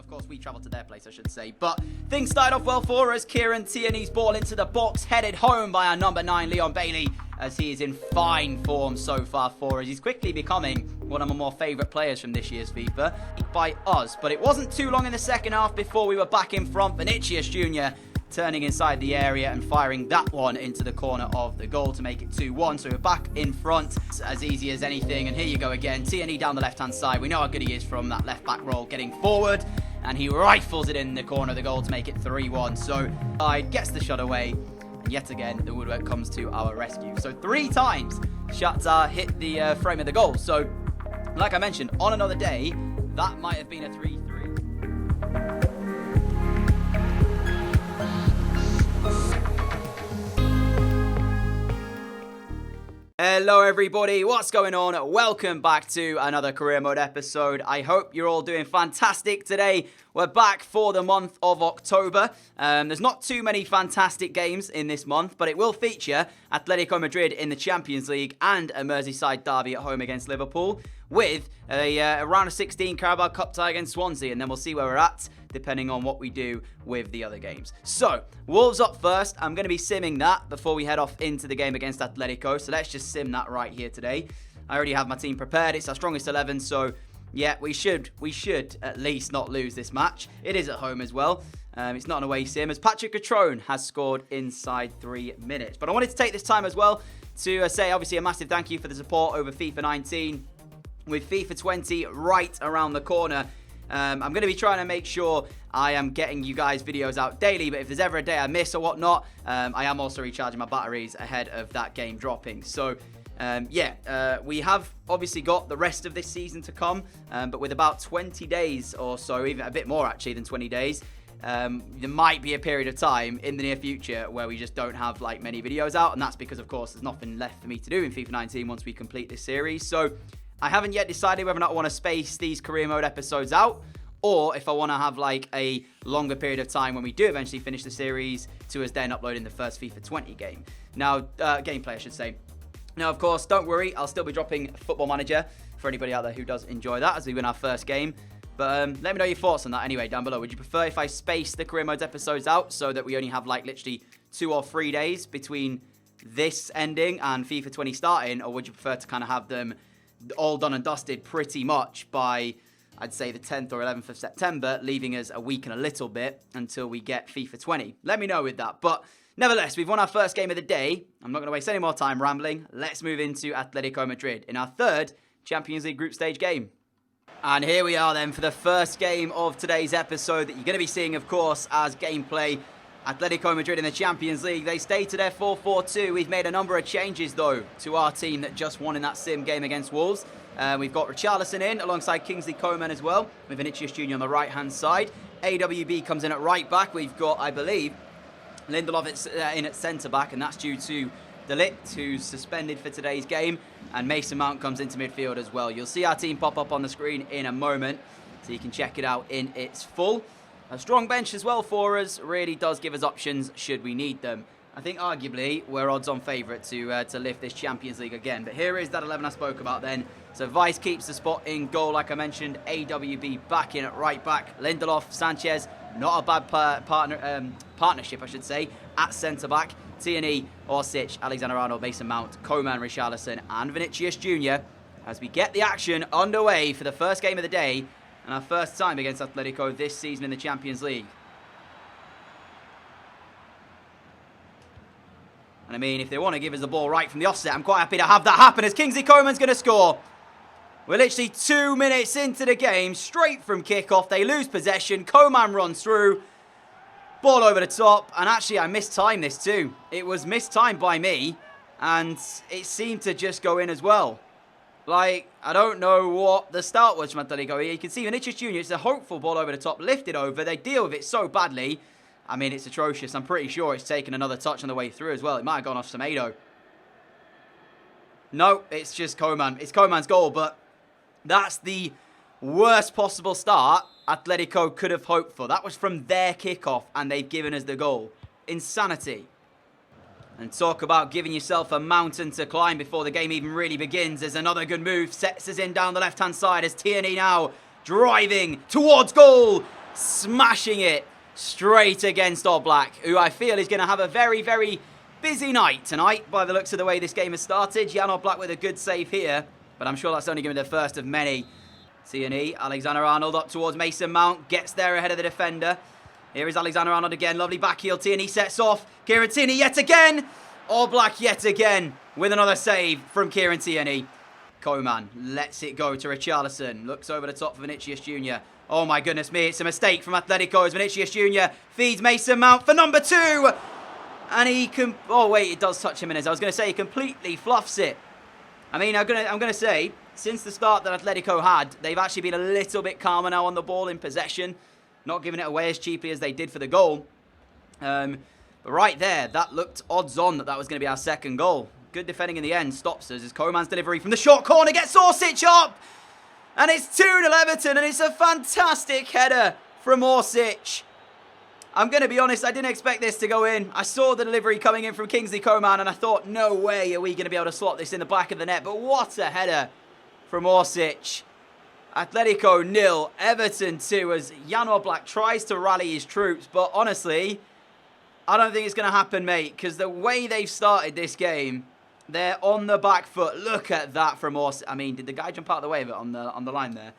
of course, we travelled to their place, I should say. But things started off well for us. Kieran Tierney's ball into the box, headed home by our number 9, Leon Bailey, as he is in fine form so far for us. He's quickly becoming one of my more favourite players from this year's FIFA by us. But it wasn't too long in the second half before we were back in front. Vinicius Jr. turning inside the area and firing that one into the corner of the goal to make it 2-1. So we're back in front, as easy as anything. And here you go again, Tierney down the left-hand side. We know how good he is from that left-back roll, getting forward. And he rifles it in the corner of the goal to make it 3-1. So side gets the shot away. And yet again, the woodwork comes to our rescue. So 3 times Shakhtar hit the frame of the goal. So, like I mentioned, on another day, that might have been a 3-3. Hello everybody, what's going on? Welcome back to another career mode episode. I hope you're all doing fantastic today. We're back for the month of October. There's not too many fantastic games in this month, but it will feature Atletico Madrid in the Champions League and a Merseyside derby at home against Liverpool, with a round of 16 Carabao Cup tie against Swansea, and then we'll see where we're at depending on what we do with the other games. So, Wolves up first. I'm going to be simming that before we head off into the game against Atletico, so let's just sim that right here today. I already have my team prepared. It's our strongest 11, so yeah, we should at least not lose this match. It is at home as well. It's not an away sim, as Patrick Catrone has scored inside 3 minutes. But I wanted to take this time as well to say, obviously, a massive thank you for the support over FIFA 19. With FIFA 20 right around the corner, I'm going to be trying to make sure I am getting you guys videos out daily, but if there's ever a day I miss or whatnot, I am also recharging my batteries ahead of that game dropping. So, we have obviously got the rest of this season to come, but with about 20 days or so, even a bit more actually than 20 days, there might be a period of time in the near future where we just don't have like many videos out, and that's because, of course, there's nothing left for me to do in FIFA 19 once we complete this series. So, I haven't yet decided whether or not I want to space these career mode episodes out, or if I want to have like a longer period of time when we do eventually finish the series to us then uploading the first FIFA 20 game. Now, gameplay I should say. Now, of course, don't worry, I'll still be dropping Football Manager for anybody out there who does enjoy that as we win our first game. But let me know your thoughts on that anyway down below. Would you prefer if I space the career modes episodes out so that we only have like literally 2 or 3 days between this ending and FIFA 20 starting, or would you prefer to kind of have them all done and dusted pretty much by, I'd say, the 10th or 11th of September, leaving us a week and a little bit until we get FIFA 20. Let me know with that. But nevertheless, we've won our first game of the day. I'm not going to waste any more time rambling. Let's move into Atletico Madrid in our third Champions League group stage game. And here we are then for the first game of today's episode that you're going to be seeing, of course, as gameplay. Atletico Madrid in the Champions League. They stay to their 4-4-2. We've made a number of changes, though, to our team that just won in that sim game against Wolves. We've got Richarlison in alongside Kingsley Coman as well, with Vinicius Jr. on the right-hand side. AWB comes in at right-back. We've got, I believe, Lindelof in at centre-back, and that's due to De Ligt, who's suspended for today's game. And Mason Mount comes into midfield as well. You'll see our team pop up on the screen in a moment, so you can check it out in its full. A strong bench as well for us, really does give us options should we need them. I think arguably we're odds-on favourite to lift this Champions League again. But here is that 11 I spoke about then. So Vice keeps the spot in goal, like I mentioned. AWB back in at right back. Lindelof, Sanchez, not a bad partnership, I should say, at centre-back. Tierney, Orsic, Alexander-Arnold, Mason Mount, Coman, Richarlison and Vinicius Jr. as we get the action underway for the first game of the day. And our first time against Atletico this season in the Champions League. And I mean, if they want to give us the ball right from the offset, I'm quite happy to have that happen as Kingsley Coman's going to score. We're literally 2 minutes into the game, straight from kickoff. They lose possession. Coman runs through. Ball over the top. And actually, I mistimed this too. It was mistimed by me. And it seemed to just go in as well. Like, I don't know what the start was from Atletico. You can see Vinicius Jr., it's a hopeful ball over the top, lifted over. They deal with it so badly. I mean, it's atrocious. I'm pretty sure it's taken another touch on the way through as well. It might have gone off Semedo. No, it's just Coman. It's Coman's goal, but that's the worst possible start Atletico could have hoped for. That was from their kickoff, and they've given us the goal. Insanity. And talk about giving yourself a mountain to climb before the game even really begins. There's another good move. Sets us in down the left-hand side as Tierney now driving towards goal. smashing it straight against Oblak, who I feel is going to have a very, very busy night tonight by the looks of the way this game has started. Jan Oblak with a good save here, but I'm sure that's only going to be the first of many. T&E, Alexander-Arnold up towards Mason Mount, gets there ahead of the defender. Here is Alexander-Arnold again, lovely back heel. T&E sets off, Kieran Tierney yet again. Oblak yet again with another save from Kieran Tierney. Koeman lets it go to Richarlison, looks over the top for Vinicius Jr. Oh my goodness me, it's a mistake from Atletico as Vinicius Jr. feeds Mason Mount for number 2. And he can... Oh wait, it does touch Jimenez. I was going to say he completely fluffs it. I mean, I'm gonna say, since the start that Atletico had, they've actually been a little bit calmer now on the ball in possession. Not giving it away as cheaply as they did for the goal. But right there, that looked odds on that was going to be our second goal. Good defending in the end. Stops us as Koeman's delivery from the short corner gets Orsic up. And it's 2-0 Everton, and it's a fantastic header from Orsic. I'm going to be honest, I didn't expect this to go in. I saw the delivery coming in from Kingsley Coman, and I thought, no way are we going to be able to slot this in the back of the net. But what a header from Orsic. Atletico 0, Everton 2, as Jan Oblak tries to rally his troops. But honestly, I don't think it's going to happen, mate, because the way they've started this game, they're on the back foot. Look at that from Orsic. I mean, did the guy jump out of the way of it on the line there?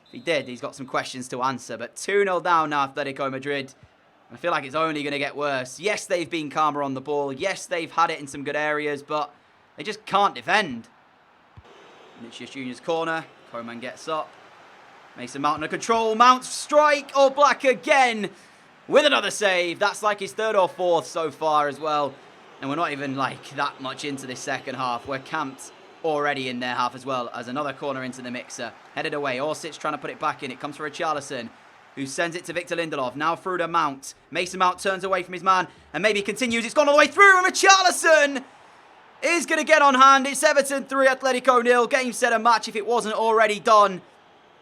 If he did, he's got some questions to answer. But 2-0 down now, Atletico Madrid. I feel like it's only going to get worse. Yes, they've been calmer on the ball. Yes, they've had it in some good areas, but they just can't defend. Vinicius Jr.'s corner. Koeman gets up. Mason Mount under control. Mount strike. Oblak again with another save. That's like his 3rd or 4th so far as well. And we're not even like that much into this second half. We're camped already in their half as well as another corner into the mixer. Headed away. Orsic trying to put it back in. It comes for Richarlison, who sends it to Victor Lindelof. Now through to Mount. Mason Mount turns away from his man and maybe continues. It's gone all the way through, and Richarlison is going to get on hand. It's Everton 3, Atletico 0. Game, set, and match if it wasn't already done.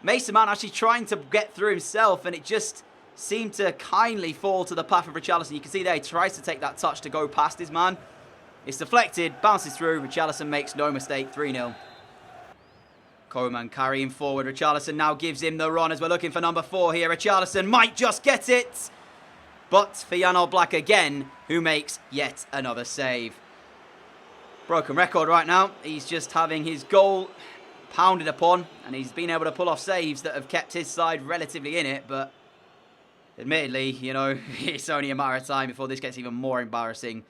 Mason Mount actually trying to get through himself, and it just seemed to kindly fall to the path of Richarlison. You can see there he tries to take that touch to go past his man. It's deflected, bounces through. Richarlison makes no mistake, 3-0. Koeman carrying forward. Richarlison now gives him the run as we're looking for number 4 here. Richarlison might just get it. But for Jan Oblak again, who makes yet another save. Broken record right now. He's just having his goal pounded upon, and he's been able to pull off saves that have kept his side relatively in it, but admittedly, you know, it's only a matter of time before this gets even more embarrassing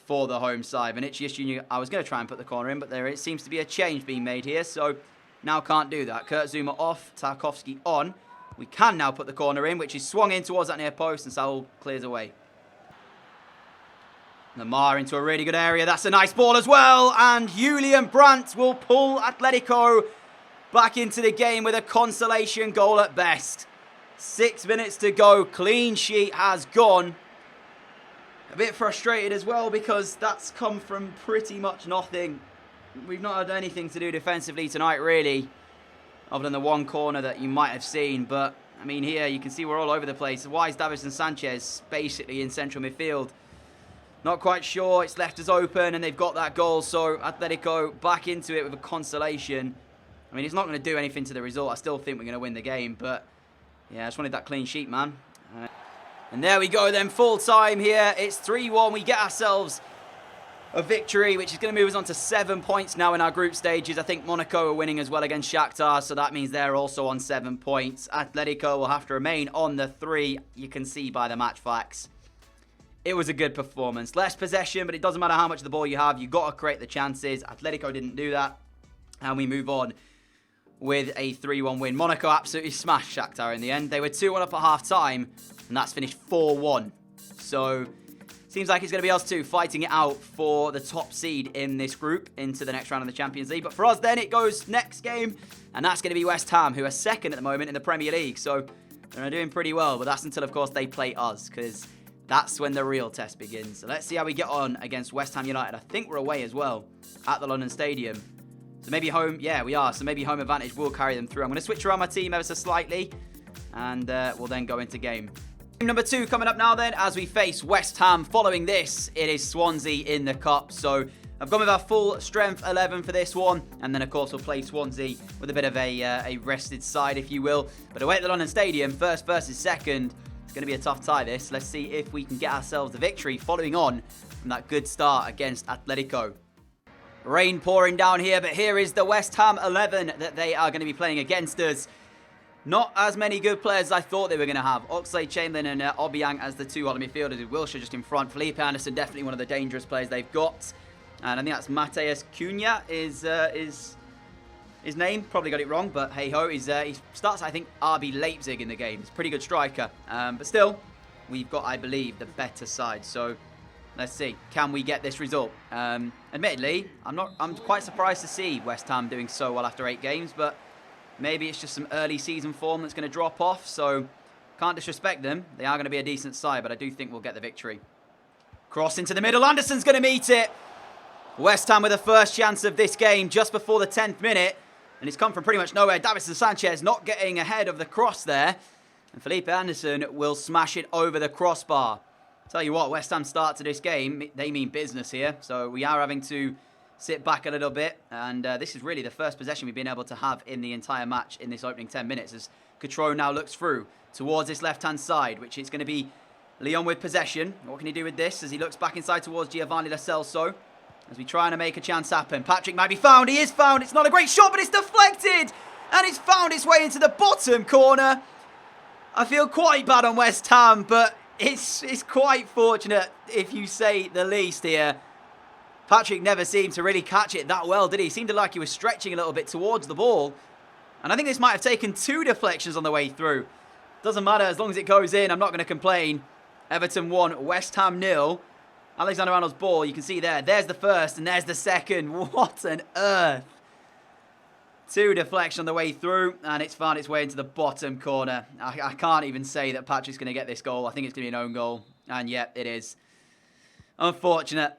for the home side. Vinicius Jr., I was going to try and put the corner in, but there seems to be a change being made here, so now can't do that. Kurt Zouma off, Tarkowski on. We can now put the corner in, which is swung in towards that near post, and Saul clears away. Lamar into a really good area. That's a nice ball as well. And Julian Brandt will pull Atletico back into the game with a consolation goal at best. 6 minutes to go. Clean sheet has gone. A bit frustrated as well because that's come from pretty much nothing. We've not had anything to do defensively tonight, really, other than the one corner that you might have seen. But, I mean, here you can see we're all over the place. Why is Davinson Sanchez basically in central midfield? Not quite sure. It's left us open and they've got that goal. So Atletico back into it with a consolation. I mean, it's not going to do anything to the result. I still think we're going to win the game. But yeah, I just wanted that clean sheet, man. And there we go then. Full time here. It's 3-1. We get ourselves a victory, which is going to move us on to 7 points now in our group stages. I think Monaco are winning as well against Shakhtar. So that means they're also on 7 points. Atletico will have to remain on the 3. You can see by the match facts. It was a good performance. Less possession, but it doesn't matter how much of the ball you have. You've got to create the chances. Atletico didn't do that. And we move on with a 3-1 win. Monaco absolutely smashed Shakhtar in the end. They were 2-1 up at half-time, and that's finished 4-1. So, seems like it's going to be us two fighting it out for the top seed in this group into the next round of the Champions League. But for us then, it goes next game, and that's going to be West Ham, who are second at the moment in the Premier League. So, they're doing pretty well, but that's until, of course, they play us, because that's when the real test begins. So let's see how we get on against West Ham United. I think we're away as well at the London Stadium. So maybe home, yeah, we are. So maybe home advantage will carry them through. I'm going to switch around my team ever so slightly, and we'll then go into game. Number 2 coming up now then as we face West Ham. Following this, it is Swansea in the Cup. So I've gone with our full strength 11 for this one. And then, of course, we'll play Swansea with a bit of a rested side, if you will. But away at the London Stadium, first versus second. It's going to be a tough tie, this. Let's see if we can get ourselves the victory following on from that good start against Atletico. Rain pouring down here, but here is the West Ham 11 that they are going to be playing against us. Not as many good players as I thought they were going to have. Oxlade-Chamberlain and Obiang as the two holding midfielders, with Wilshere just in front. Felipe Anderson, definitely one of the dangerous players they've got. And I think that's Mateus Cunha is his name. Probably got it wrong, but hey-ho. He starts, I think, RB Leipzig in the game. He's a pretty good striker. But still, we've got, I believe, the better side. So let's see. Can we get this result? Admittedly, I'm quite surprised to see West Ham doing so well after 8 games, but maybe it's just some early season form that's going to drop off, so can't disrespect them. They are going to be a decent side, but I do think we'll get the victory. Cross into the middle. Anderson's going to meet it. West Ham with the first chance of this game just before the 10th minute, and it's come from pretty much nowhere. Davinson Sanchez not getting ahead of the cross there, and Felipe Anderson will smash it over the crossbar. Tell you what, West Ham start to this game, they mean business here, so we are having to sit back a little bit, and this is really the first possession we've been able to have in the entire match in this opening 10 minutes as Coutreau now looks through towards this left-hand side, which is going to be Leon with possession. What can he do with this as he looks back inside towards Giovanni Lo Celso as we try to make a chance happen? Patrick might be found. He is found. It's not a great shot, but it's deflected, and it's found its way into the bottom corner. I feel quite bad on West Ham, but it's quite fortunate, if you say the least here. Patrick never seemed to really catch it that well, did he? Seemed like he was stretching a little bit towards the ball. And I think this might have taken 2 deflections on the way through. Doesn't matter, as long as it goes in, I'm not going to complain. Everton 1, West Ham 0. Alexander-Arnold's ball, you can see there. There's the first and there's the second. What on earth? 2 deflections on the way through, and it's found its way into the bottom corner. I can't even say that Patrick's going to get this goal. I think it's going to be an own goal. And yet, it is. Unfortunate.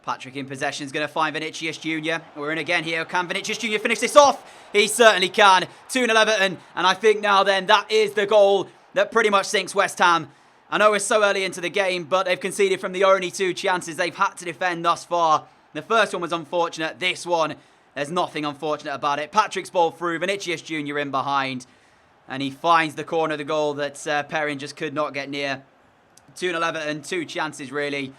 Patrick in possession is going to find Vinicius Jr. We're in again here. Can Vinicius Jr. finish this off? He certainly can. 2-0 Everton. And I think now then that is the goal that pretty much sinks West Ham. I know we're so early into the game, but they've conceded from the only 2 chances they've had to defend thus far. The first one was unfortunate. This one, there's nothing unfortunate about it. Patrick's ball through. Vinicius Jr. in behind. And he finds the corner of the goal that Perrin just could not get near. 2-0 Everton. 2 chances really.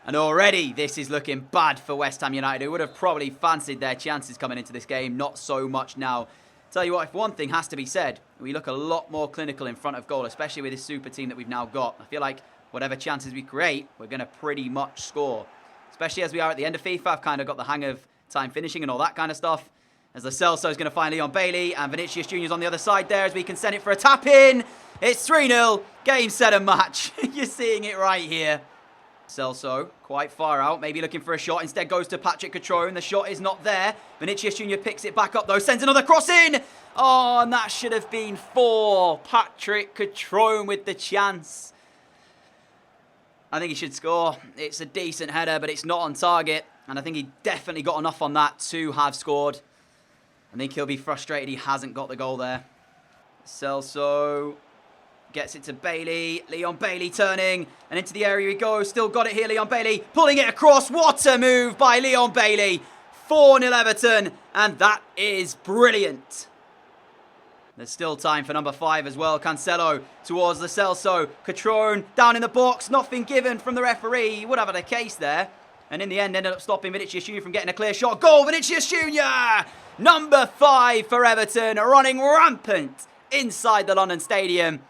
And already this is looking bad for West Ham United, who would have probably fancied their chances coming into this game. Not so much now. Tell you what, if one thing has to be said, we look a lot more clinical in front of goal, especially with this super team that we've now got. I feel like whatever chances we create, we're going to pretty much score. Especially as we are at the end of FIFA. I've kind of got the hang of time finishing and all that kind of stuff. As Lo Celso is going to find Leon Bailey, and Vinicius Jr. is on the other side there as we can send it for a tap-in. It's 3-0. Game, set, and match. You're seeing it right here. Celso, quite far out, maybe looking for a shot. Instead goes to Patrick Coutreau, and the shot is not there. Vinicius Jr. picks it back up, though. Sends another cross in. Oh, and that should have been 4. Patrick Coutreau with the chance. I think he should score. It's a decent header, but it's not on target. And I think he definitely got enough on that to have scored. I think he'll be frustrated he hasn't got the goal there. Celso gets it to Bailey. Leon Bailey turning. And into the area he goes. Still got it here, Leon Bailey. Pulling it across. What a move by Leon Bailey. 4-0 Everton. And that is brilliant. There's still time for number 5 as well. Cancelo towards Lo Celso. Coutreau down in the box. Nothing given from the referee. He would have had a case there. And in the end, ended up stopping Vinicius Jr. from getting a clear shot. Goal, Vinicius Jr. Number 5 for Everton. Running rampant inside the London Stadium.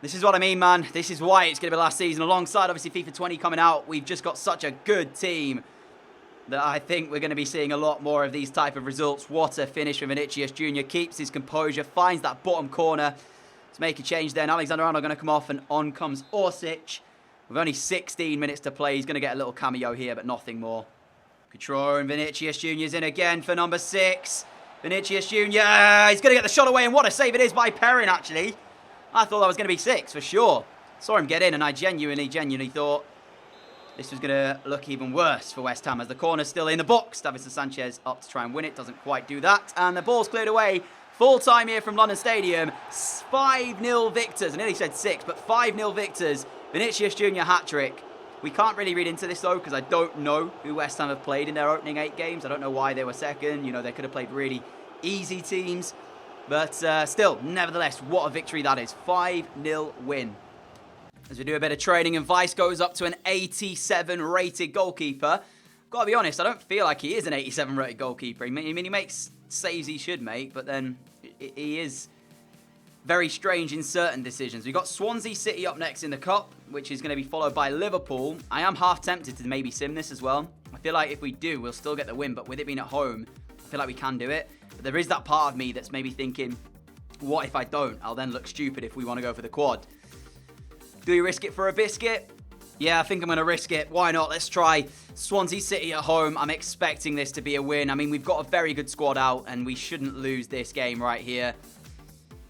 This is what I mean, man. This is why it's going to be last season. Alongside, obviously, FIFA 20 coming out, we've just got such a good team that I think we're going to be seeing a lot more of these type of results. What a finish from Vinicius Jr. Keeps his composure, finds that bottom corner to make a change there. And Alexander-Arnold going to come off, and on comes Orsic. With only 16 minutes to play, he's going to get a little cameo here, but nothing more. Coutreau and Vinicius Jr.'s in again for number 6. Vinicius Jr. He's going to get the shot away, and what a save it is by Perrin, actually. I thought that was going to be 6 for sure. Saw him get in, and I genuinely thought this was going to look even worse for West Ham as the corner's still in the box. Davinson Sanchez up to try and win it. Doesn't quite do that. And the ball's cleared away Full time here from London Stadium. 5-0 victors. I nearly said 6, but 5-0 victors. Vinicius Jr. hat-trick. We can't really read into this, though, because I don't know who West Ham have played in their opening 8 games. I don't know why they were second. You know, they could have played really easy teams. But still, nevertheless, what a victory that is. 5-0 win. As we do a bit of training, and Vice goes up to an 87 rated goalkeeper. Gotta be honest, I don't feel like he is an 87 rated goalkeeper. I mean, he makes saves he should make, but then he is very strange in certain decisions. We've got Swansea City up next in the Cup, which is going to be followed by Liverpool. I am half tempted to maybe sim this as well. I feel like if we do, we'll still get the win, but with it being at home, I feel like we can do it. But there is that part of me that's maybe thinking, what if I don't? I'll then look stupid if we want to go for the quad. Do we risk it for a biscuit? Yeah, I think I'm going to risk it. Why not? Let's try Swansea City at home. I'm expecting this to be a win. I mean, we've got a very good squad out, and we shouldn't lose this game right here.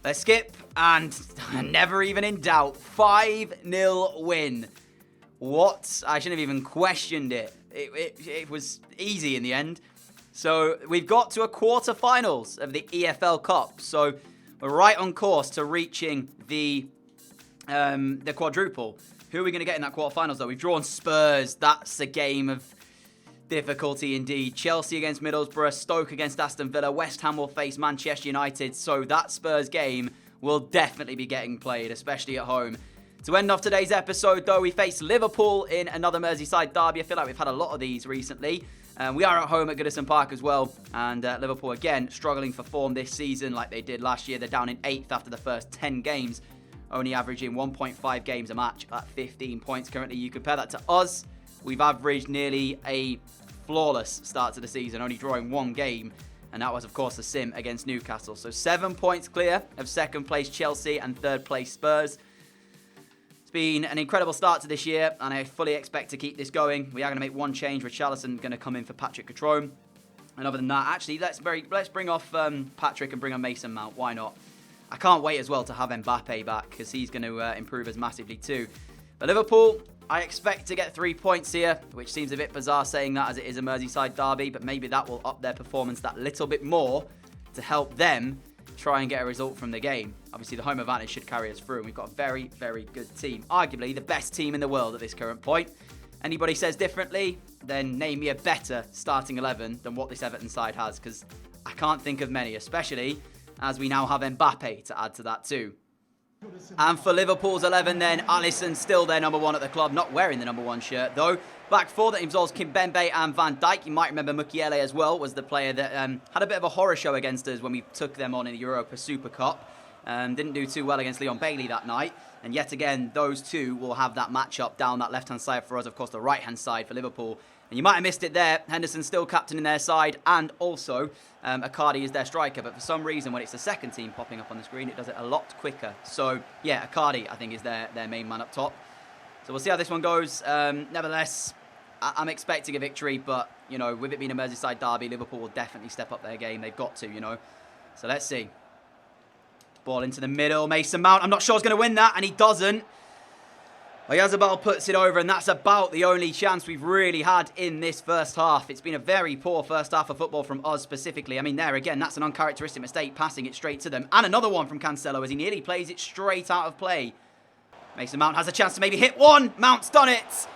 Let's skip, and never even in doubt. 5-0 win. What? I shouldn't have even questioned it. It was easy in the end. So we've got to a quarter-finals of the EFL Cup. So we're right on course to reaching the quadruple. Who are we going to get in that quarterfinals, though? We've drawn Spurs. That's a game of difficulty indeed. Chelsea against Middlesbrough, Stoke against Aston Villa, West Ham will face Manchester United. So that Spurs game will definitely be getting played, especially at home. To end off today's episode, though, we face Liverpool in another Merseyside derby. I feel like we've had a lot of these recently. We are at home at Goodison Park as well. And Liverpool, again, struggling for form this season like they did last year. They're down in 8th after the first 10 games. Only averaging 1.5 games a match at 15 points currently. You compare that to us, we've averaged nearly a flawless start to the season, only drawing 1 game, and that was, of course, a sim against Newcastle. So 7 points clear of second place Chelsea and third place Spurs. It's been an incredible start to this year, and I fully expect to keep this going. We are going to make one change. Richarlison going to come in for Patrick Catrone. And other than that, actually, let's bring off Patrick and bring on Mason Mount. Why not? I can't wait as well to have Mbappe back, because he's going to improve us massively too. But Liverpool, I expect to get 3 points here, which seems a bit bizarre saying that as it is a Merseyside derby, but maybe that will up their performance that little bit more to help them try and get a result from the game. Obviously, the home advantage should carry us through, and we've got a very, very good team. Arguably the best team in the world at this current point. Anybody says differently, then name me a better starting 11 than what this Everton side has, because I can't think of many, especially as we now have Mbappe to add to that too. And for Liverpool's 11 then, Alisson still their number 1 at the club, not wearing the number 1 shirt though. Back 4 that involves Kimpembe and Van Dijk. You might remember Mukiele as well was the player that had a bit of a horror show against us when we took them on in the Europa Super Cup. Didn't do too well against Leon Bailey that night. And yet again, those two will have that matchup down that left-hand side for us, of course the right-hand side for Liverpool. And you might have missed it there. Henderson still captain in their side, and also Icardi is their striker. But for some reason, when it's the second team popping up on the screen, it does it a lot quicker. So, yeah, Icardi, I think, is their main man up top. So we'll see how this one goes. Nevertheless, I'm expecting a victory, but, you know, with it being a Merseyside derby, Liverpool will definitely step up their game. They've got to, you know. So let's see. Ball into the middle. Mason Mount, I'm not sure he's going to win that, and he doesn't. Oyarzabal puts it over, and that's about the only chance we've really had in this first half. It's been a very poor first half of football from us specifically. I mean, there again, that's an uncharacteristic mistake, passing it straight to them. And another one from Cancelo as he nearly plays it straight out of play. Mason Mount has a chance to maybe hit one. Mount's done it.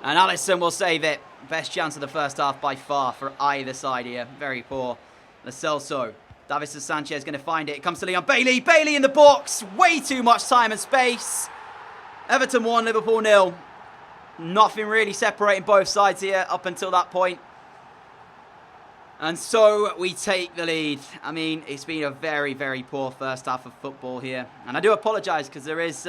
And Alisson will save it. Best chance of the first half by far for either side here. Very poor. Lo Celso. Davinson Sanchez going to find it. It comes to Leon Bailey. Bailey in the box. Way too much time and space. Everton 1, Liverpool 0. Nothing really separating both sides here up until that point. And so we take the lead. I mean, it's been a very, very poor first half of football here. And I do apologise because there is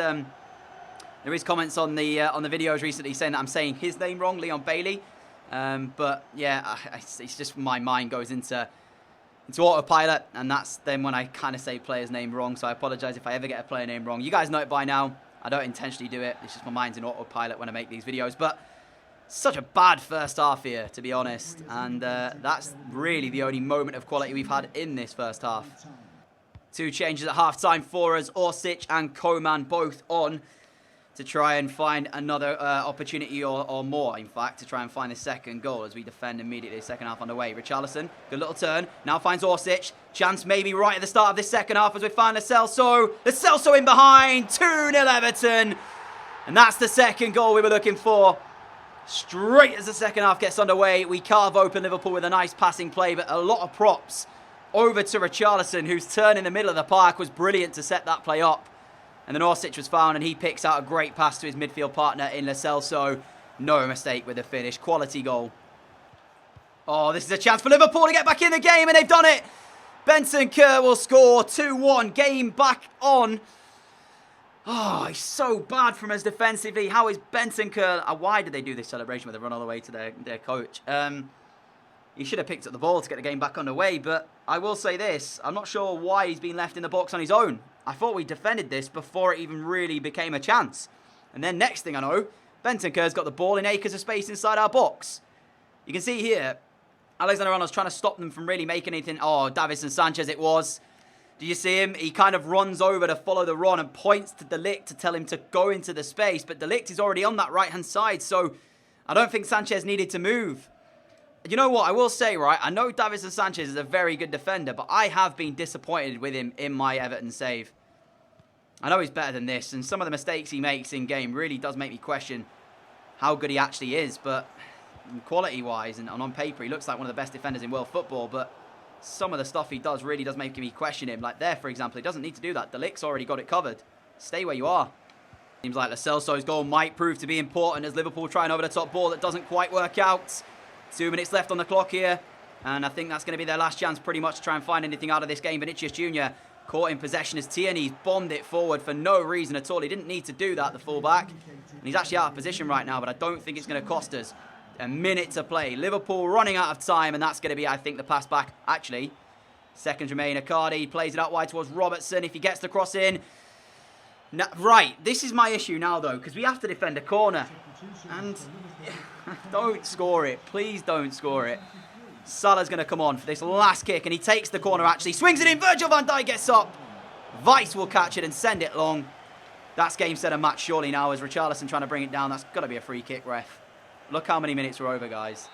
comments on the videos recently saying that I'm saying his name wrong, Leon Bailey. But yeah, it's just my mind goes into autopilot, and that's then when I kind of say player's name wrong. So I apologise if I ever get a player name wrong. You guys know it by now. I don't intentionally do it. It's just my mind's in autopilot when I make these videos. But such a bad first half here, to be honest. And that's really the only moment of quality we've had in this first half. 2 changes at half-time for us. Orsic and Koeman both on to try and find another opportunity or more, in fact, to try and find the second goal as we defend immediately. Second half underway. Richarlison, good little turn. Now finds Orsic. Chance maybe right at the start of this second half as we find Lo Celso. Lo Celso in behind. 2-0 Everton. And that's the second goal we were looking for. Straight as the second half gets underway, we carve open Liverpool with a nice passing play, but a lot of props over to Richarlison, whose turn in the middle of the park was brilliant to set that play up. And then Orsic was found, and he picks out a great pass to his midfield partner in Lo Celso. No mistake with the finish. Quality goal. Oh, this is a chance for Liverpool to get back in the game, and they've done it. Bentancur will score 2-1. Game back on. Oh, he's so bad from us defensively. How is Bentancur... why did they do this celebration with a run all the way to their coach? He should have picked up the ball to get the game back underway, but I will say this. I'm not sure why he's been left in the box on his own. I thought we defended this before it even really became a chance. And then next thing I know, Bentancur's got the ball in acres of space inside our box. You can see here, Alexander-Arnold's trying to stop them from really making anything. Oh, Davinson Sanchez it was. Do you see him? He kind of runs over to follow the run and points to De Ligt to tell him to go into the space. But De Ligt is already on that right-hand side, so I don't think Sanchez needed to move. You know what? I will say, right, I know Davinson Sanchez is a very good defender, but I have been disappointed with him in my Everton save. I know he's better than this, and some of the mistakes he makes in-game really does make me question how good he actually is. But quality-wise and on paper, he looks like one of the best defenders in world football, but some of the stuff he does really does make me question him. Like there, for example, he doesn't need to do that. De Ligt's already got it covered. Stay where you are. Seems like Lo Celso's goal might prove to be important as Liverpool try an over-the-top ball that doesn't quite work out. 2 minutes left on the clock here, and I think that's going to be their last chance pretty much to try and find anything out of this game. Vinicius Jr. caught in possession as Tierney's bombed it forward for no reason at all. He didn't need to do that, the fullback. And he's actually out of position right now, but I don't think it's going to cost us. A minute to play. Liverpool running out of time, and that's going to be, I think, the pass back. Actually, seconds remain. Icardi plays it out wide towards Robertson. If he gets the cross in. No, right, this is my issue now, though, because we have to defend a corner. And don't score it. Please don't score it. Salah's going to come on for this last kick, and he takes the corner, actually. Swings it in. Virgil van Dijk gets up. Weiss will catch it and send it long. That's game, set, and match surely now as Richarlison trying to bring it down. That's got to be a free kick, ref. Look how many minutes we're over, guys.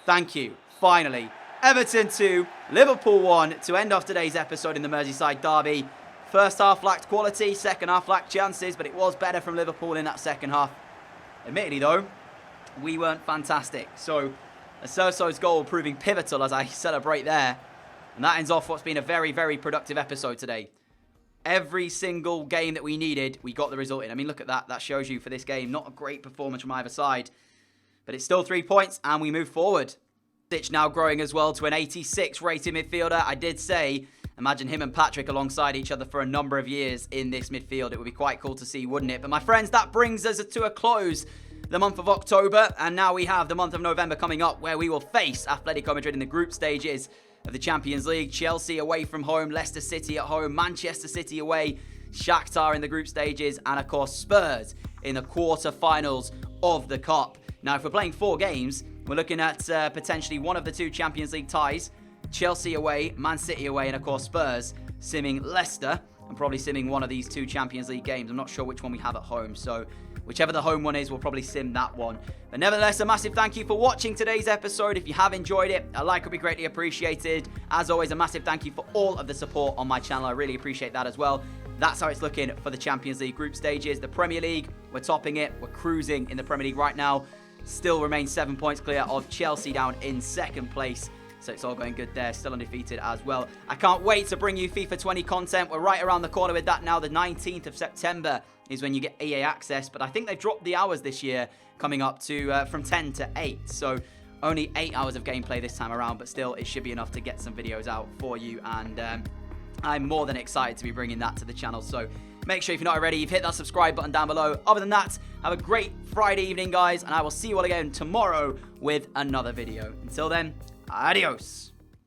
Thank you. Finally. Everton 2, Liverpool 1 to end off today's episode in the Merseyside derby. First half lacked quality, second half lacked chances, but it was better from Liverpool in that second half. Admittedly, though, we weren't fantastic. So, Lo Celso's goal proving pivotal as I celebrate there. And that ends off what's been a very, very productive episode today. Every single game that we needed, we got the result in. I mean, look at that. That shows you for this game, not a great performance from either side. But it's still 3 points, and we move forward. Stitch now growing as well to an 86 rated midfielder. I did say, imagine him and Patrick alongside each other for a number of years in this midfield. It would be quite cool to see, wouldn't it? But my friends, that brings us to a close the month of October. And now we have the month of November coming up, where we will face Atletico Madrid in the group stages of the Champions League. Chelsea away from home, Leicester City at home, Manchester City away, Shakhtar in the group stages, and of course Spurs in the quarter-finals of the Cup. Now, if we're playing 4 games, we're looking at potentially one of the 2 Champions League ties. Chelsea away, Man City away, and of course Spurs simming Leicester, and probably simming one of these 2 Champions League games. I'm not sure which one we have at home, so whichever the home one is, we'll probably sim that one. But nevertheless, a massive thank you for watching today's episode. If you have enjoyed it, a like would be greatly appreciated. As always, a massive thank you for all of the support on my channel. I really appreciate that as well. That's how it's looking for the Champions League group stages. The Premier League, we're topping it. We're cruising in the Premier League right now. Still remains 7 points clear of Chelsea down in second place. So it's all going good there. Still undefeated as well. I can't wait to bring you FIFA 20 content. We're right around the corner with that now. The 19th of September is when you get EA access. But I think they've dropped the hours this year, coming up to from 10 to 8. So only 8 hours of gameplay this time around. But still, it should be enough to get some videos out for you. And I'm more than excited to be bringing that to the channel. So make sure if you're not already, you've hit that subscribe button down below. Other than that, have a great Friday evening, guys. And I will see you all again tomorrow with another video. Until then, adios.